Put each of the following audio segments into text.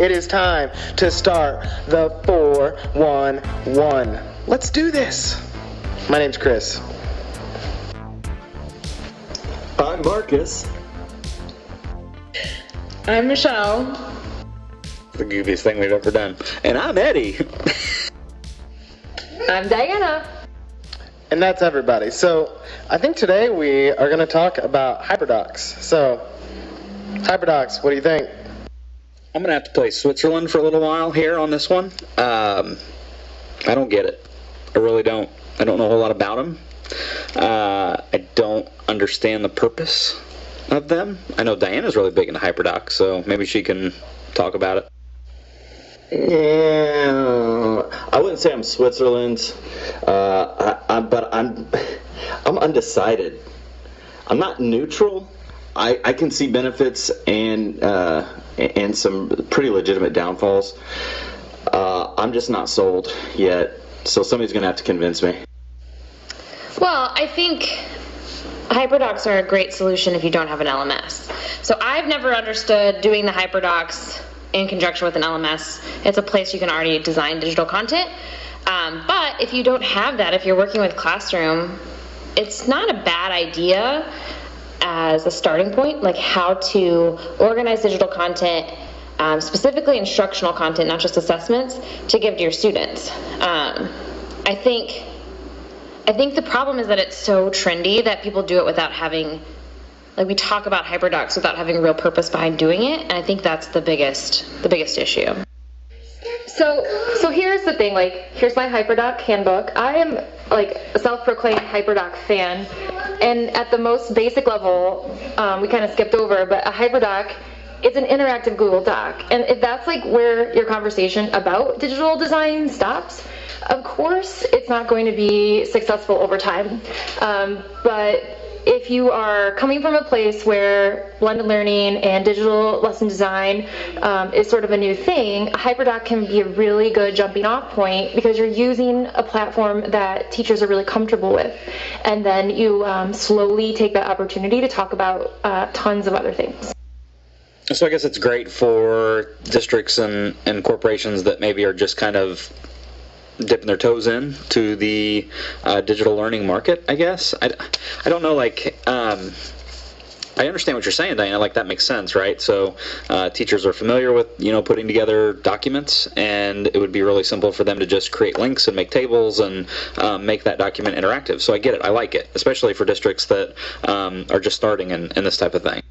it is time to start the 411. Let's do this. My name's Chris. I'm Marcus. I'm Michelle. The goofiest thing we've ever done. And I'm Eddie. I'm Diana. And that's everybody. So I think today we are going to talk about HyperDocs. So HyperDocs, what do you think? I'm going to have to play Switzerland for a little while here on this one. I don't get it. I really don't. I don't know a whole lot about them. I don't understand the purpose of them. I know Diana's really big into HyperDocs, so maybe she can talk about it. Yeah, I wouldn't say I'm Switzerland, but I'm undecided. I'm not neutral. I can see benefits and some pretty legitimate downfalls. I'm just not sold yet, so somebody's gonna have to convince me. Well, I think HyperDocs are a great solution if you don't have an LMS. So I've never understood doing the HyperDocs in conjunction with an LMS. It's a place you can already design digital content. But if you don't have that, if you're working with Classroom, it's not a bad idea as a starting point, like how to organize digital content, specifically instructional content, not just assessments, to give to your students. I think the problem is that it's so trendy that people do it without having, like, we talk about HyperDocs without having a real purpose behind doing it, and I think that's the biggest issue. So here's the thing, like, here's my HyperDoc handbook. I am, like, a self-proclaimed HyperDoc fan, and at the most basic level, we kind of skipped over, but a HyperDoc is an interactive Google Doc, and if that's, like, where your conversation about digital design stops, of course it's not going to be successful over time, but if you are coming from a place where blended learning and digital lesson design is sort of a new thing, HyperDoc can be a really good jumping off point because you're using a platform that teachers are really comfortable with. And then you slowly take that opportunity to talk about tons of other things. So I guess it's great for districts and corporations that maybe are just kind of dipping their toes in to the digital learning market, I guess. I don't know, like, I understand what you're saying, Diana, like, that makes sense, right? So teachers are familiar with, putting together documents, and it would be really simple for them to just create links and make tables and make that document interactive. So I get it, I like it, especially for districts that are just starting in this type of thing.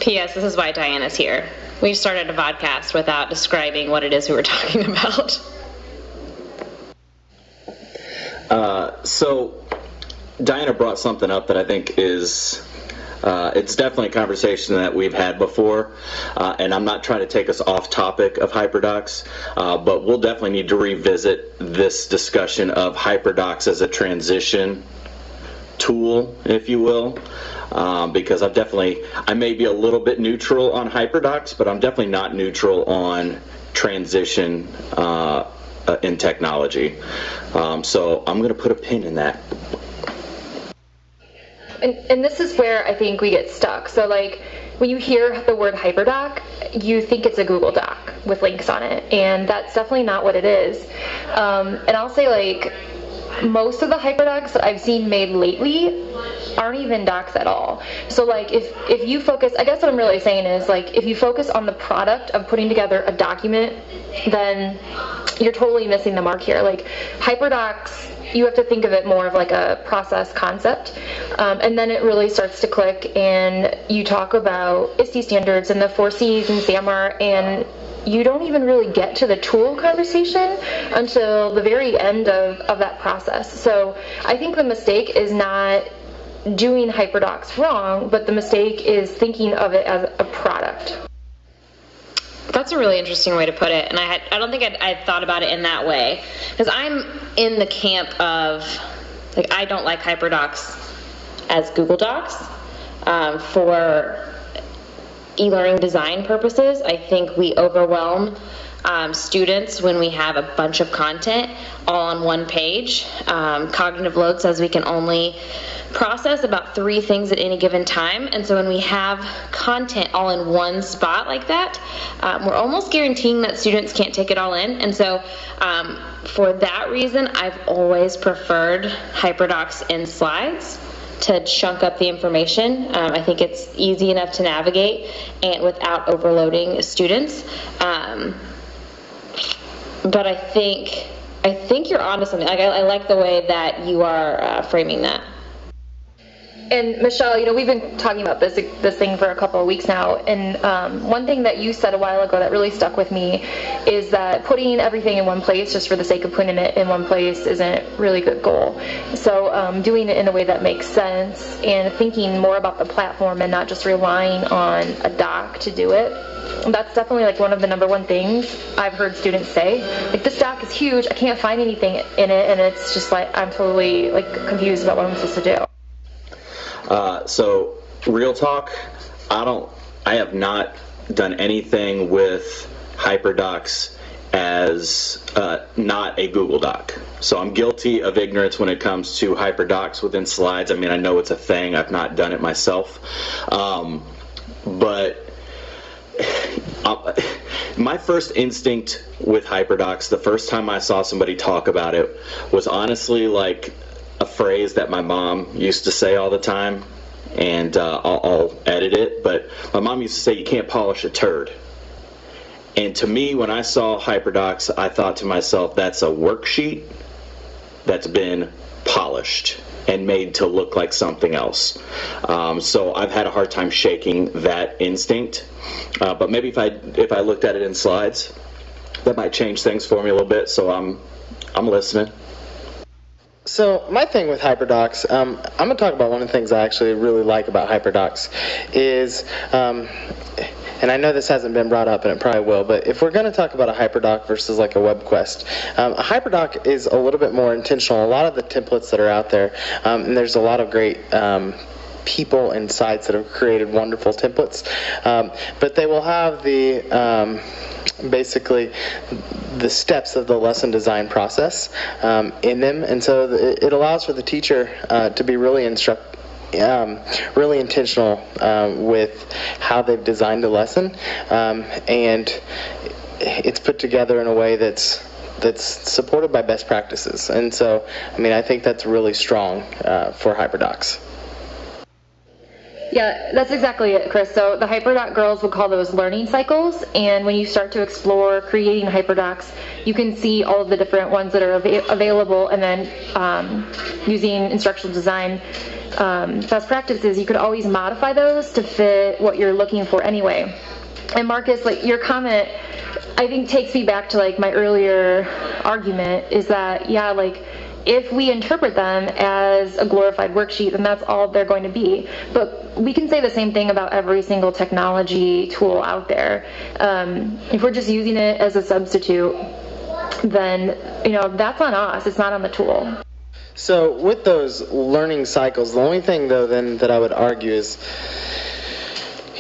P.S. This is why Diana's here. We started a Vodcast without describing what it is we were talking about. So Diana brought something up that I think is, it's definitely a conversation that we've had before, and I'm not trying to take us off topic of HyperDocs, but we'll definitely need to revisit this discussion of HyperDocs as a transition tool, if you will, because I may be a little bit neutral on HyperDocs, but I'm definitely not neutral on transition in technology. So I'm going to put a pin in that. And this is where I think we get stuck. So, like, when you hear the word HyperDoc, you think it's a Google Doc with links on it, and that's definitely not what it is. And I'll say, like, most of the HyperDocs that I've seen made lately aren't even docs at all. So, like, if you focus, I guess what I'm really saying is, like, if you focus on the product of putting together a document, then you're totally missing the mark here. Like, HyperDocs, you have to think of it more of like a process concept, and then it really starts to click, and you talk about ISTE standards and the 4Cs and SAMR, and you don't even really get to the tool conversation until the very end of that process. So I think the mistake is not doing HyperDocs wrong, but the mistake is thinking of it as a product. That's a really interesting way to put it, and I don't think I'd thought about it in that way, because I'm in the camp of, like, I don't like HyperDocs as Google Docs for e-learning design purposes. I think we overwhelm students when we have a bunch of content all on one page. Cognitive load says we can only process about 3 things at any given time, and so when we have content all in one spot like that, we're almost guaranteeing that students can't take it all in. And so for that reason, I've always preferred HyperDocs in slides to chunk up the information. I think it's easy enough to navigate and without overloading students. But I think you're onto something. Like, I like the way that you are framing that. And Michelle, we've been talking about this thing for a couple of weeks now, and one thing that you said a while ago that really stuck with me is that putting everything in one place just for the sake of putting it in one place isn't really a good goal. So doing it in a way that makes sense and thinking more about the platform and not just relying on a doc to do it. That's definitely like one of the number one things I've heard students say. Like, this doc is huge, I can't find anything in it, and it's just like I'm totally confused about what I'm supposed to do. So, real talk, I have not done anything with HyperDocs as not a Google Doc. So I'm guilty of ignorance when it comes to HyperDocs within slides. I mean, I know it's a thing. I've not done it myself. But my first instinct with HyperDocs, the first time I saw somebody talk about it, was honestly like a phrase that my mom used to say all the time, and I'll edit it, but my mom used to say, you can't polish a turd. And to me, when I saw HyperDocs, I thought to myself, that's a worksheet that's been polished and made to look like something else. So I've had a hard time shaking that instinct, but maybe if I looked at it in slides, that might change things for me a little bit, so I'm listening. So my thing with HyperDocs, I'm going to talk about one of the things I actually really like about HyperDocs is, and I know this hasn't been brought up and it probably will, but if we're going to talk about a HyperDoc versus like a web quest, a HyperDoc is a little bit more intentional. A lot of the templates that are out there, and there's a lot of great people and sites that have created wonderful templates, but they will have the basically the steps of the lesson design process in them, and so it allows for the teacher to be really really intentional with how they've designed a lesson, and it's put together in a way that's supported by best practices. And so, I mean, I think that's really strong for HyperDocs. Yeah, that's exactly it, Chris. So the HyperDoc girls would call those learning cycles, and when you start to explore creating HyperDocs, you can see all of the different ones that are available, and then using instructional design best practices, you could always modify those to fit what you're looking for anyway. And Marcus, like, your comment, I think takes me back to like my earlier argument, is that, yeah, like, if we interpret them as a glorified worksheet, then that's all they're going to be. But we can say the same thing about every single technology tool out there. If we're just using it as a substitute, then, that's on us. It's not on the tool. So with those learning cycles, the only thing, though, then that I would argue is,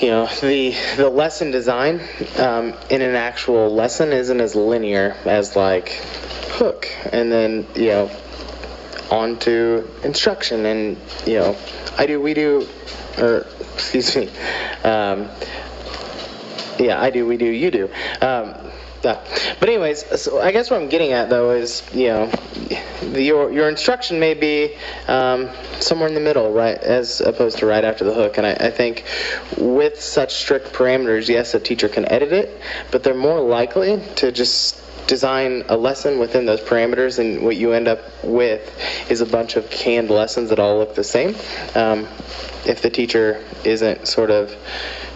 the lesson design in an actual lesson isn't as linear as like hook, and then, on to instruction, and I do, we do, or excuse me, I do, we do, you do. But anyways, so I guess what I'm getting at, though, is your instruction may be somewhere in the middle, right, as opposed to right after the hook. And I think with such strict parameters, yes, a teacher can edit it, but they're more likely to just design a lesson within those parameters, and what you end up with is a bunch of canned lessons that all look the same, if the teacher isn't sort of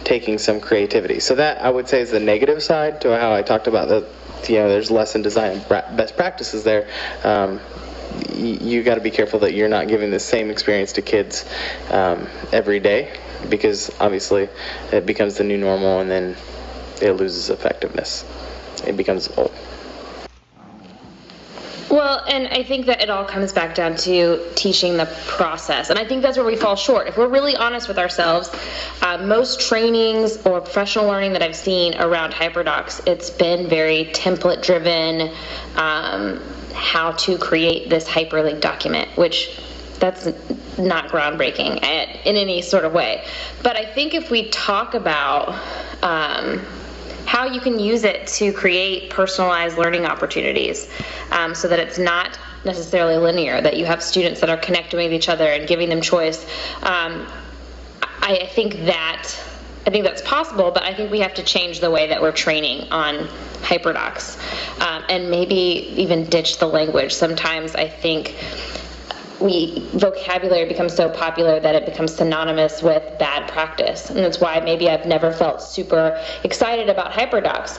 taking some creativity. So that, I would say, is the negative side to how I talked about there's lesson design and best practices there. You got to be careful that you're not giving the same experience to kids every day, because obviously it becomes the new normal, and then it loses effectiveness. It becomes old. Well, and I think that it all comes back down to teaching the process. And I think that's where we fall short. If we're really honest with ourselves, most trainings or professional learning that I've seen around HyperDocs, it's been very template-driven, how to create this hyperlink document, which that's not groundbreaking in any sort of way. But I think if we talk about how you can use it to create personalized learning opportunities, so that it's not necessarily linear, that you have students that are connecting with each other and giving them choice. I think that's possible, but I think we have to change the way that we're training on HyperDocs, and maybe even ditch the language. Sometimes I think vocabulary becomes so popular that it becomes synonymous with bad practice, and that's why maybe I've never felt super excited about HyperDocs.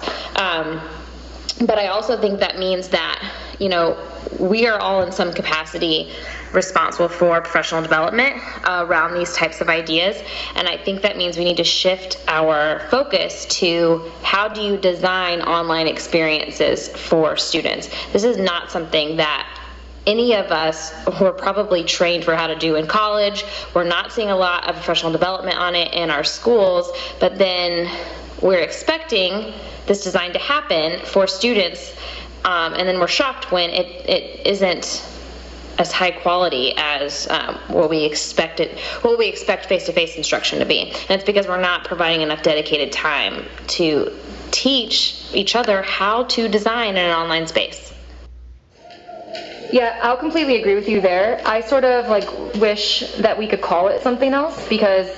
But I also think that means that, we are all in some capacity responsible for professional development around these types of ideas, and I think that means we need to shift our focus to how do you design online experiences for students. This is not something that any of us were probably trained for how to do in college. We're not seeing a lot of professional development on it in our schools, but then we're expecting this design to happen for students, and then we're shocked when it isn't as high quality as what we expect face-to-face instruction to be. And it's because we're not providing enough dedicated time to teach each other how to design in an online space. Yeah, I'll completely agree with you there. I sort of wish that we could call it something else, because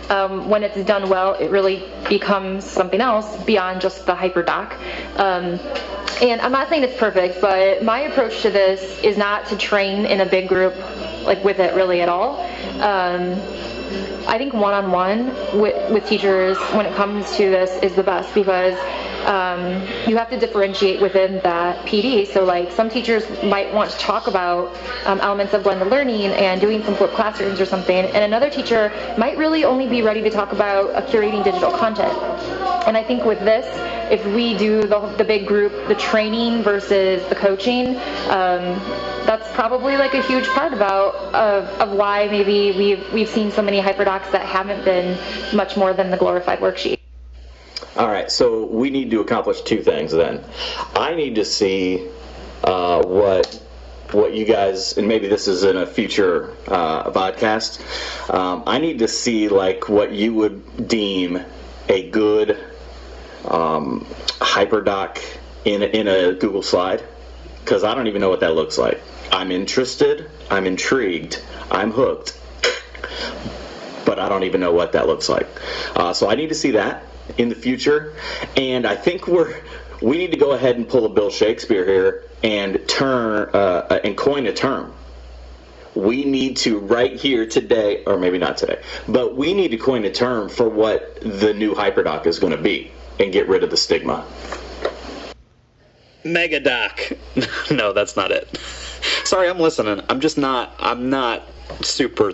when it's done well, it really becomes something else beyond just the HyperDoc. And I'm not saying it's perfect, but my approach to this is not to train in a big group with it really at all. I think one-on-one with teachers when it comes to this is the best, because you have to differentiate within that PD. So some teachers might want to talk about elements of blended learning and doing some flipped classrooms or something, and another teacher might really only be ready to talk about curating digital content. And I think with this, if we do the big group, the training versus the coaching, that's probably a huge part of why maybe we've seen so many HyperDocs that haven't been much more than the glorified worksheet. All right, so we need to accomplish two things then. I need to see what you guys, and maybe this is in a future vodcast, I need to see what you would deem a good HyperDoc in a Google slide, because I don't even know what that looks like. I'm interested, I'm intrigued, I'm hooked, but I don't even know what that looks like. So I need to see that in the future, and I think we need to go ahead and pull a Bill Shakespeare here and coin a term. We need to right here today, or maybe not today, but we need to coin a term for what the new HyperDoc is going to be and get rid of the stigma. Megadoc. No, that's not it. Sorry, I'm listening. I'm not super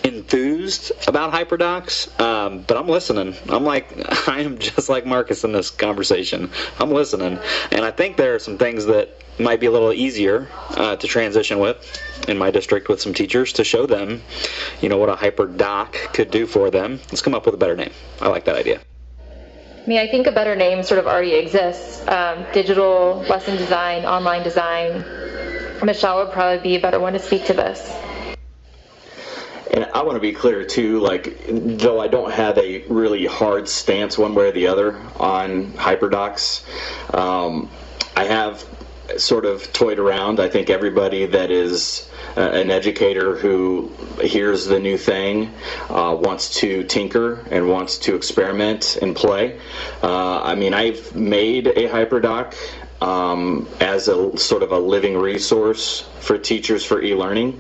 enthused about HyperDocs, but I'm listening. I am just like Marcus in this conversation. I'm listening, and I think there are some things that might be a little easier to transition with in my district with some teachers to show them, what a HyperDoc could do for them. Let's come up with a better name. I like that idea. I think a better name sort of already exists. Digital lesson design, online design. Michelle would probably be a better one to speak to this. And I want to be clear too, though I don't have a really hard stance one way or the other on HyperDocs, I have sort of toyed around. I think everybody that is an educator who hears the new thing wants to tinker and wants to experiment and play. I've made a HyperDoc as a sort of a living resource for teachers for e-learning,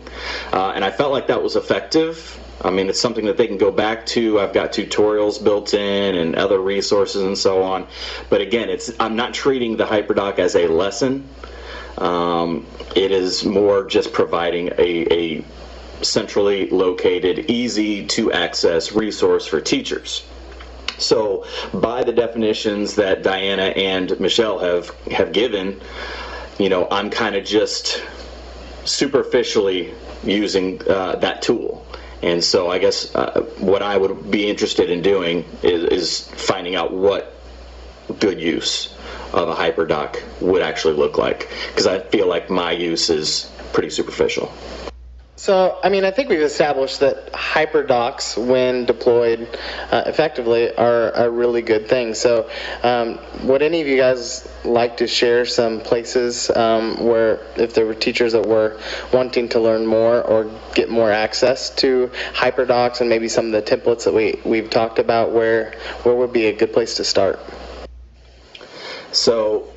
and I felt like that was effective. It's something that they can go back to. I've got tutorials built in and other resources and so on. But again, I'm not treating the HyperDoc as a lesson. It is more just providing a centrally located, easy to access resource for teachers. So by the definitions that Diana and Michelle have given, I'm kind of just superficially using that tool. And so I guess what I would be interested in doing is finding out what good use of a HyperDoc would actually look like, because I feel like my use is pretty superficial. So, I think we've established that HyperDocs, when deployed effectively, are a really good thing. So, would any of you guys like to share some places where, if there were teachers that were wanting to learn more or get more access to HyperDocs and maybe some of the templates that we've talked about, where would be a good place to start? So,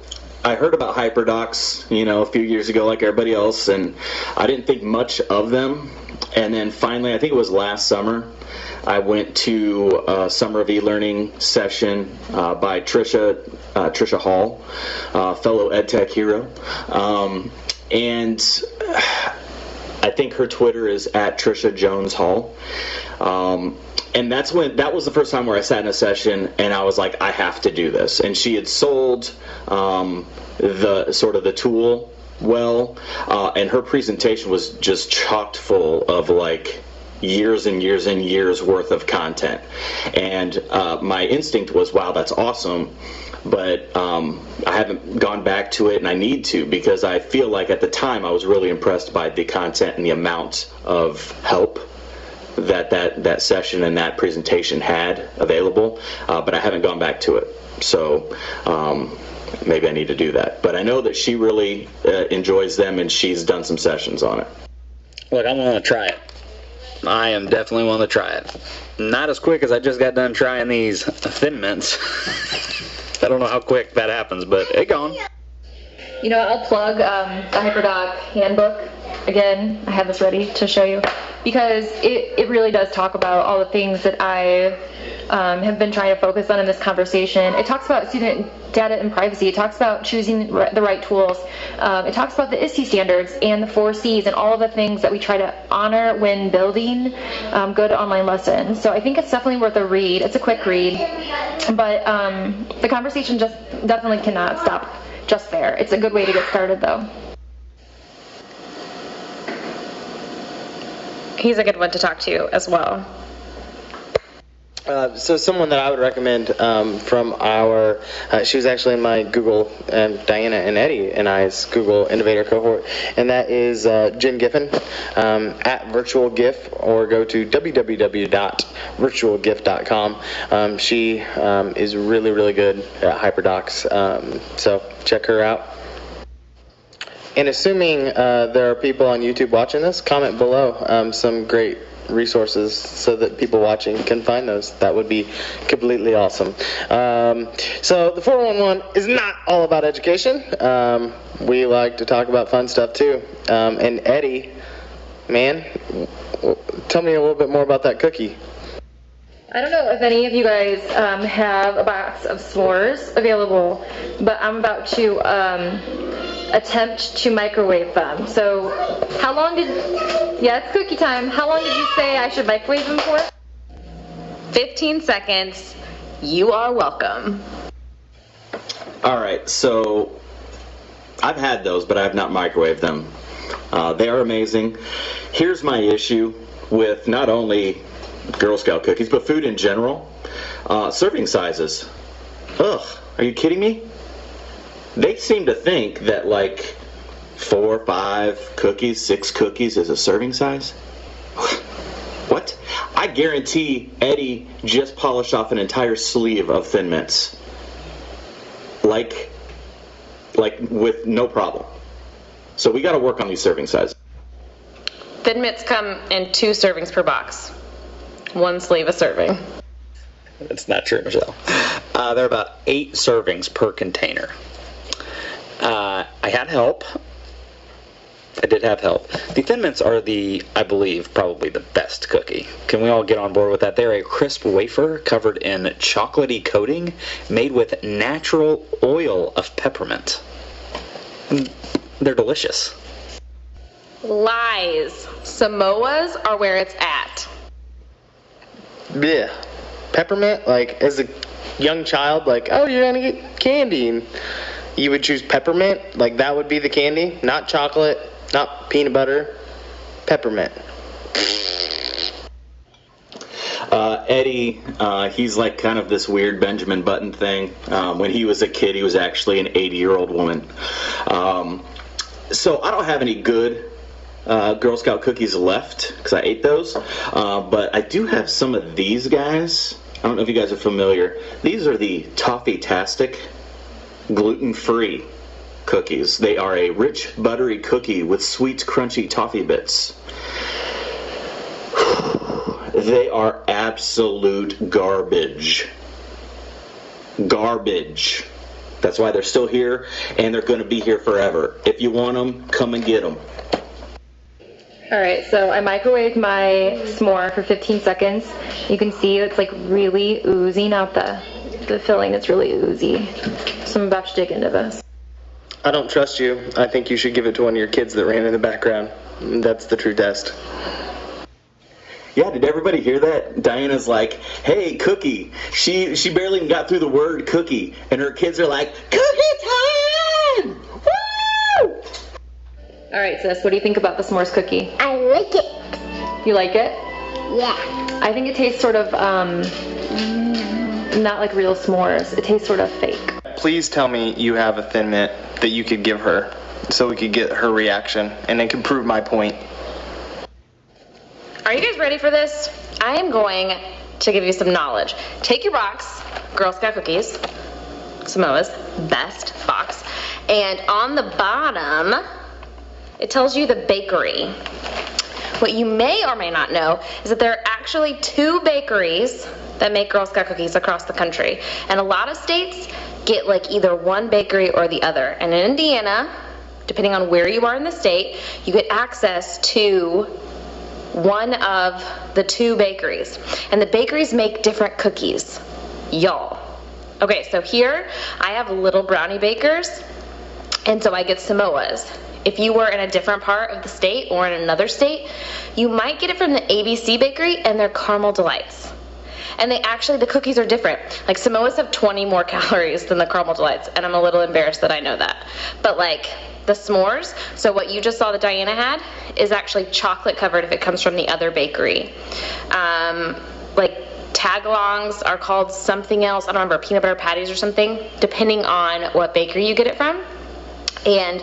I heard about HyperDocs, a few years ago like everybody else, and I didn't think much of them. And then finally, I think it was last summer, I went to a Summer of E-Learning session by Trisha Hall, fellow EdTech hero. And I think her Twitter is at Trisha Jones Hall. And that was the first time where I sat in a session and I was like, I have to do this. And she had sold the tool well, and her presentation was just chocked full of like years and years and years worth of content. And my instinct was, wow, that's awesome. But I haven't gone back to it, and I need to, because I feel like at the time I was really impressed by the content and the amount of help that session and that presentation had available, but I haven't gone back to it. So maybe I need to do that. But I know that she really enjoys them, and she's done some sessions on it. Look, I'm willing to try it. I am definitely willing to try it. Not as quick as I just got done trying these Thin Mints. I don't know how quick that happens, but it gone. I'll plug the HyperDoc handbook. Again, I have this ready to show you, because it really does talk about all the things that I have been trying to focus on in this conversation. It talks about student data and privacy. It talks about choosing the right tools. It talks about the ISTE standards and the 4 Cs and all of the things that we try to honor when building good online lessons. So I think it's definitely worth a read. It's a quick read, but the conversation just definitely cannot stop just there. It's a good way to get started, though. He's a good one to talk to as well. So someone that I would recommend from our, she was actually in my Google, Diana and Eddie and I's Google Innovator cohort, and that is Jen Giffen at Virtual GIF, or go to www.virtualgif.com. She is really, really good at HyperDocs, so check her out. And assuming there are people on YouTube watching this, comment below some great resources so that people watching can find those. That would be completely awesome. So the 411 is not all about education. We like to talk about fun stuff too. And Eddie, man, tell me a little bit more about that cookie. I don't know if any of you guys have a box of s'mores available, but I'm about to attempt to microwave them. So it's cookie time. How long did you say I should microwave them for? 15 seconds. You are welcome. All right, so I've had those, but I have not microwaved them. They are amazing. Here's my issue with not only Girl Scout cookies, but food in general. Serving sizes. Ugh, are you kidding me? They seem to think that like 4, 5 cookies, 6 cookies is a serving size. What? I guarantee Eddie just polished off an entire sleeve of Thin Mints. Like with no problem. So we got to work on these serving sizes. Thin Mints come in 2 servings per box. 1 sleeve a serving. That's not true, Michelle. There are about 8 servings per container. I had help. I did have help. The Thin Mints are I believe, probably the best cookie. Can we all get on board with that? They're a crisp wafer covered in chocolatey coating made with natural oil of peppermint. They're delicious. Lies. Samoas are where it's at. Yeah. Peppermint, like, as a young child, like, oh, you're gonna get candy. And you would choose peppermint? Like that would be the candy? Not chocolate, not peanut butter, peppermint. Eddie, he's like kind of this weird Benjamin Button thing. When he was a kid, he was actually an 80-year-old woman. So I don't have any good Girl Scout cookies left because I ate those. But I do have some of these guys. I don't know if you guys are familiar. These are the Toffee-tastic gluten-free cookies. They are a rich, buttery cookie with sweet, crunchy toffee bits. They are absolute garbage. Garbage. That's why they're still here, and they're going to be here forever. If you want them, come and get them. Alright, so I microwaved my s'more for 15 seconds. You can see it's like really oozing out the filling. It's really oozy. So I'm about to dig into this. I don't trust you. I think you should give it to one of your kids that ran in the background. That's the true test. Yeah, did everybody hear that? Diana's like, hey, cookie. She barely even got through the word cookie, and her kids are like, cookie time! Woo! Alright, sis, what do you think about the s'mores cookie? I like it. You like it? Yeah. I think it tastes sort of, not like real s'mores. It tastes sort of fake. Please tell me you have a Thin Mint that you could give her so we could get her reaction and it can prove my point. Are you guys ready for this? I am going to give you some knowledge. Take your box, Girl Scout cookies, Samoa's best box, and on the bottom, it tells you the bakery. What you may or may not know is that there are actually 2 bakeries that make Girl Scout cookies across the country. And a lot of states get like either one bakery or the other. And in Indiana, depending on where you are in the state, you get access to one of the 2 bakeries. And the bakeries make different cookies. Y'all. Okay, so here I have little brownie bakers, and so I get Samoa's. If you were in a different part of the state or in another state, you might get it from the ABC bakery, and they're caramel delights. And the cookies are different. Like Samoa's have 20 more calories than the caramel delights, and I'm a little embarrassed that I know that. But like the s'mores, so what you just saw that Diana had is actually chocolate covered if it comes from the other bakery. Like tagalongs are called something else, I don't remember, peanut butter patties or something, depending on what bakery you get it from. And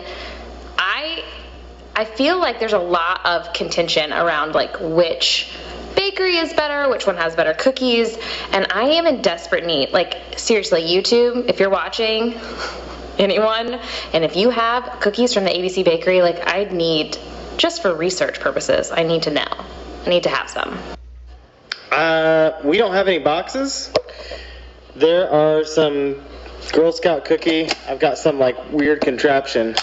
I feel like there's a lot of contention around like which bakery is better, which one has better cookies, and I am in desperate need. Like seriously, YouTube, if you're watching, anyone, and if you have cookies from the ABC bakery, like I need, just for research purposes, I need to know. I need to have some. We don't have any boxes. There are some Girl Scout cookie. I've got some like weird contraption.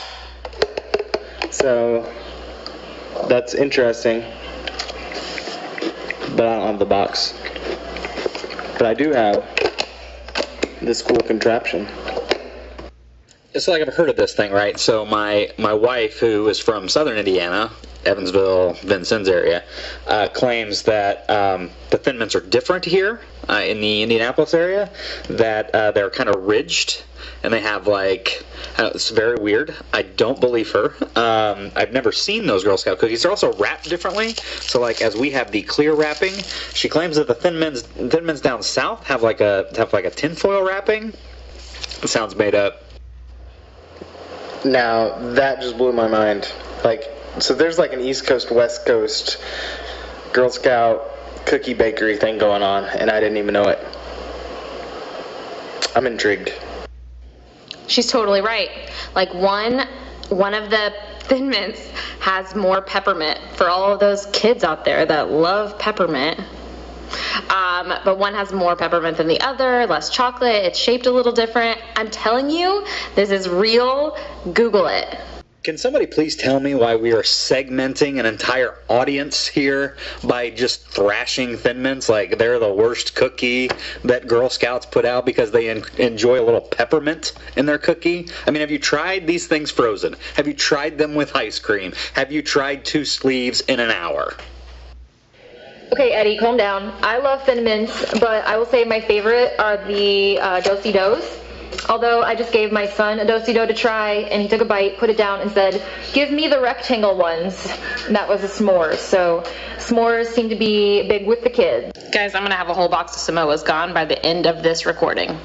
So that's interesting. But I don't have the box. But I do have this cool contraption. So like I've heard of this thing, right? So my wife, who is from southern Indiana, Evansville, Vincennes area, claims that the Thin Mints are different here in the Indianapolis area, that they're kind of ridged, and they have like, it's very weird. I don't believe her. I've never seen those Girl Scout cookies. They're also wrapped differently. So like as we have the clear wrapping, she claims that the Thin Mints down south have like a tinfoil wrapping. It sounds made up. Now, that just blew my mind. Like, so there's like an East Coast, West Coast Girl Scout cookie bakery thing going on, and I didn't even know it. I'm intrigued. She's totally right. Like one of the Thin Mints has more peppermint for all of those kids out there that love peppermint. But one has more peppermint than the other, less chocolate, it's shaped a little different. I'm telling you, this is real. Google it. Can somebody please tell me why we are segmenting an entire audience here by just thrashing Thin Mints like they're the worst cookie that Girl Scouts put out because they enjoy a little peppermint in their cookie? I mean, have you tried these things frozen? Have you tried them with ice cream? Have you tried 2 sleeves in an hour? Okay, Eddie, calm down. I love Thin Mints, but I will say my favorite are the Do-si-dos. Although I just gave my son a do-si-do to try, and he took a bite, put it down, and said, "Give me the rectangle ones." And that was a s'mores. So s'mores seem to be big with the kids. Guys, I'm going to have a whole box of Samoas gone by the end of this recording.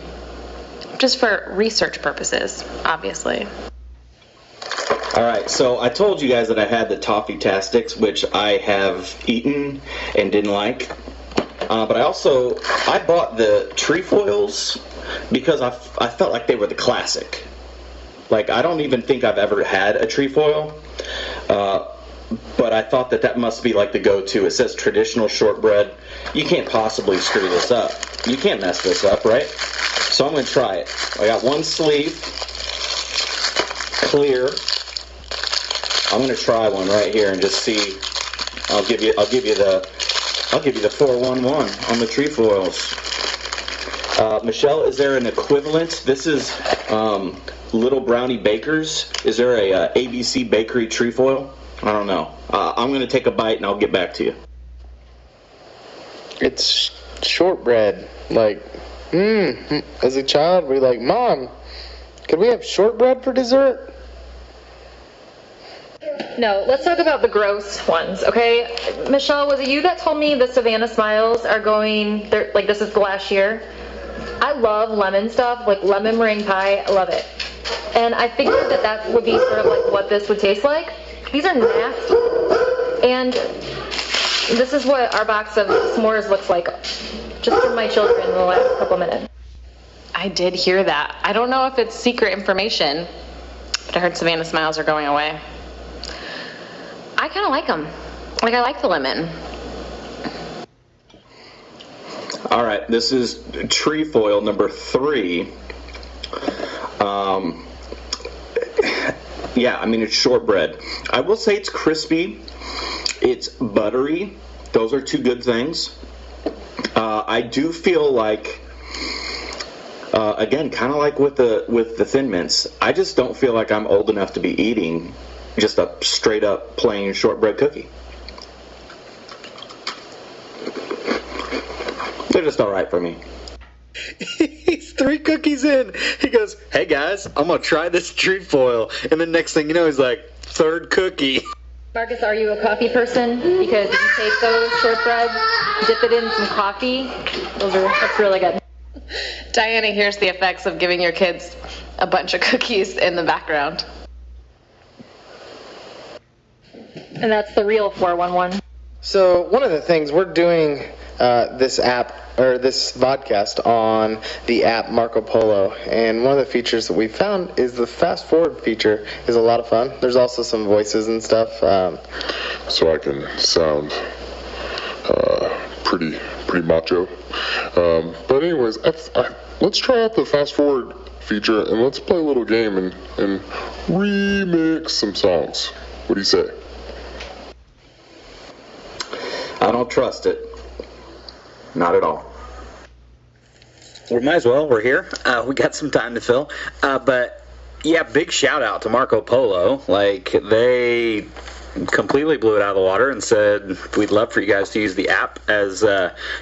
Just for research purposes, obviously. All right, so I told you guys that I had the Toffee Tastics, which I have eaten and didn't like. But I bought the trefoils because I felt like they were the classic. Like, I don't even think I've ever had a trefoil, but I thought that must be like the go-to. It says traditional shortbread. You can't possibly screw this up. You can't mess this up, right? So I'm going to try it. I got one sleeve, clear. I'm going to try one right here and just see. I'll give you the 411 on the trefoils. Michelle, is there an equivalent? This is Little Brownie Bakers. Is there a ABC Bakery trefoil? I don't know. I'm going to take a bite and I'll get back to you. It's shortbread. Like, as a child, we're like, Mom, could we have shortbread for dessert? No, let's talk about the gross ones, okay? Michelle, was it you that told me the Savannah Smiles are going, like this is the last year? I love lemon stuff, like lemon meringue pie, I love it. And I figured that would be sort of like what this would taste like. These are nasty. And this is what our box of s'mores looks like, just for my children in the last couple minutes. I did hear that. I don't know if it's secret information, but I heard Savannah Smiles are going away. I kind of like them. Like, I like the lemon. All right, this is trefoil number 3. Yeah, I mean, it's shortbread. I will say it's crispy. It's buttery. Those are two good things. I do feel like, again, kind of like with the Thin Mints, I just don't feel like I'm old enough to be eating just a straight up plain shortbread cookie. They're just all right for me. He's 3 cookies in. He goes, "Hey guys, I'm gonna try this trefoil," and the next thing you know, he's like, 3rd cookie. Marcus, are you a coffee person? Because if you take those shortbread, dip it in some coffee, that's really good. Diana hears the effects of giving your kids a bunch of cookies in the background. And that's the real 411. So one of the things we're doing this app or this vodcast on the app Marco Polo, and one of the features that we found is the fast forward feature is a lot of fun. There's also some voices and stuff. So I can sound pretty macho. But anyways, let's try out the fast forward feature and let's play a little game and remix some songs. What do you say? I don't trust it. Not at all. We might as well. We're here. We got some time to fill. But yeah, big shout out to Marco Polo. Like, they completely blew it out of the water and said, "We'd love for you guys to use the app as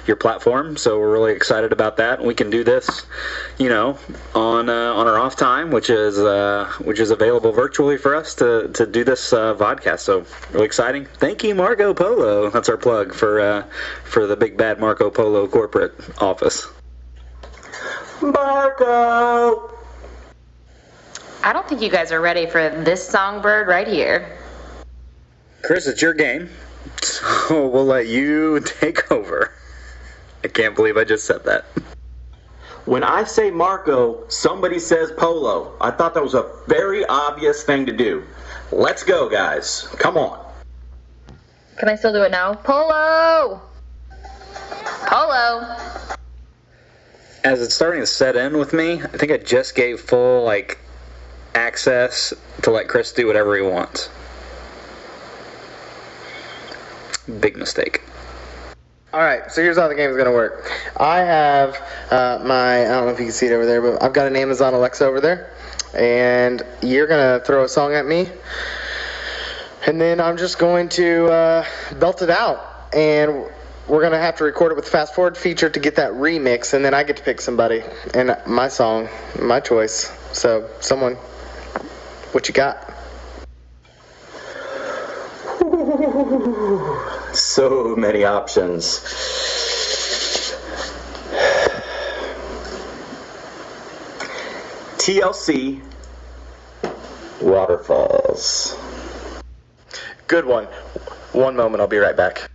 your platform." So we're really excited about that. We can do this, on our off time, which is available virtually for us to do this vodcast. So really exciting. Thank you, Marco Polo. That's our plug for the big bad Marco Polo corporate office. Marco! I don't think you guys are ready for this songbird right here. Chris, it's your game, so we'll let you take over. I can't believe I just said that. When I say Marco, somebody says Polo. I thought that was a very obvious thing to do. Let's go, guys. Come on. Can I still do it now? Polo! Polo! As it's starting to set in with me, I think I just gave full, access to let Chris do whatever he wants. Big mistake. Alright, so here's how the game is going to work. I have I don't know if you can see it over there, but I've got an Amazon Alexa over there. And you're going to throw a song at me. And then I'm just going to belt it out. And we're going to have to record it with the fast forward feature to get that remix, and then I get to pick somebody and my song, my choice. So, someone, what you got? So many options. TLC, Waterfalls. Good one. One moment, I'll be right back.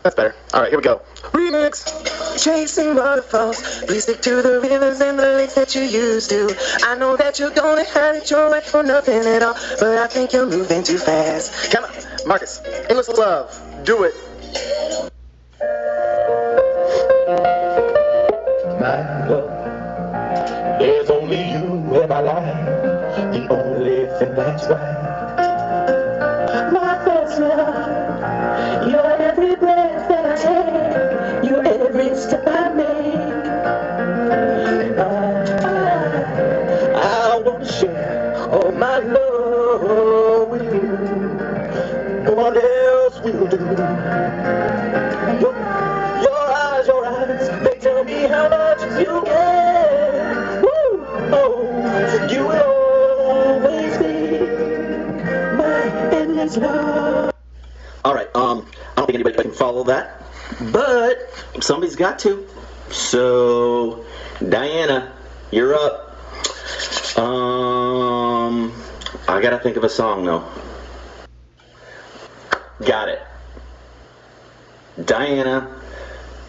That's better. Alright, here we go. Remix! Chasing waterfalls, please stick to the rivers and the lakes that you used to. I know that you're gonna have it your way for nothing at all, but I think you're moving too fast. Come on, Marcus. Endless love. Do it. My love, there's only you in my life, the only thing that's right. My best love, you're every breath that I take, you're every step I make. And I want to share all my love with you. No one else will do. Your eyes, they tell me how much you care. Woo! Oh, you will always be my endless love. All right, I don't think anybody can follow that, but somebody's got to. So, Diana, you're up. I gotta think of a song though. Got it. Diana,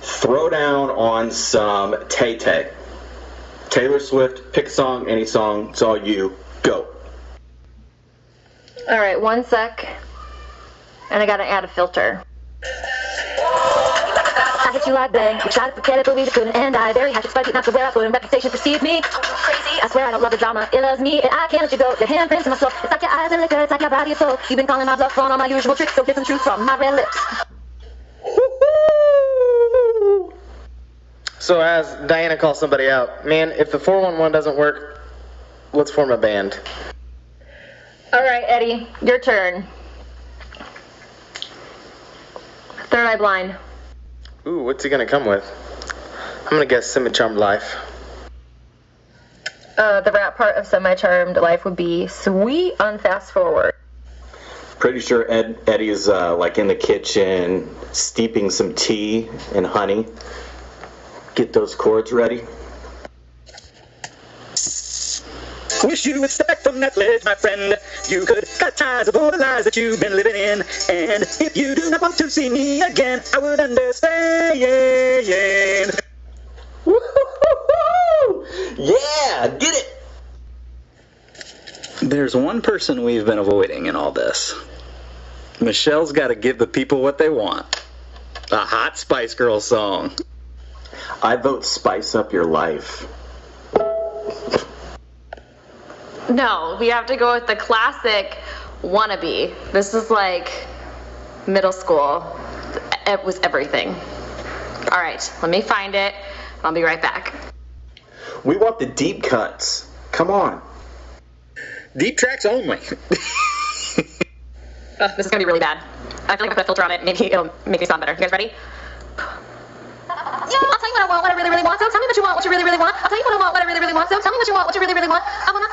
throw down on some Tay-Tay. Taylor Swift, pick a song, any song, it's all you. Go. All right, 1 sec. And I gotta add a filter. I hit you like bang. We tried to forget it, but we couldn't. And I very happy, despite not to where I put in reputation perceive me. Crazy. I swear I don't love the drama. It loves me, and I can't let you go. Your handprints in my soul. It's like your eyes and liquor. It's like your body is soul. You've been calling my bluff on all my usual tricks, so get some truth from my red lips. So as Diana calls somebody out, man, if the 411 doesn't work, let's form a band. All right, Eddie, your turn. Third Eye Blind. Ooh, what's he gonna come with? I'm gonna guess Semi-Charmed Life. The rap part of Semi-Charmed Life would be Sweet on Fast Forward. Pretty sure Eddie's like in the kitchen steeping some tea and honey. Get those chords ready. Wish you would step back from that ledge, my friend. You could cut ties of all the lies that you've been living in. And if you do not want to see me again, I would understand. Woo-hoo-hoo-hoo! Yeah, get it. There's one person we've been avoiding in all this. Michelle's got to give the people what they want. A hot Spice Girls song. I vote Spice Up Your Life. No, we have to go with the classic Wannabe. This is like middle school. It was everything. All right, let me find it. I'll be right back. We want the deep cuts. Come on. Deep tracks only. This is gonna be really bad. I feel like if I put a filter on it, maybe it'll make me sound better. You guys ready? I'll tell you what I want, what I really, really want. So tell me what you want, what you really, really want. I'll tell you what I want, what I really, really want. So tell me what you want, what you really, really want. I wanna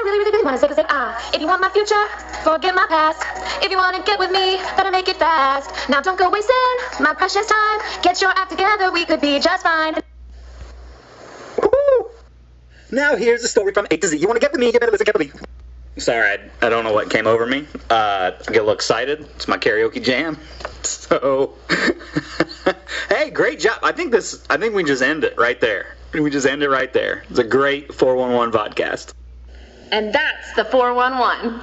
really, really, really wanna say, if you want my future, forget my past. If you wanna get with me, better make it fast. Now don't go wasting my precious time. Get your act together, we could be just fine. Woo-hoo. Now here's the story from A to Z. You want to get with me, you better listen carefully. Sorry, I don't know what came over me. I get a little excited. It's my karaoke jam. So, hey, great job. I think we just end it right there. We just end it right there. It's a great 411 vodcast. And that's the 411.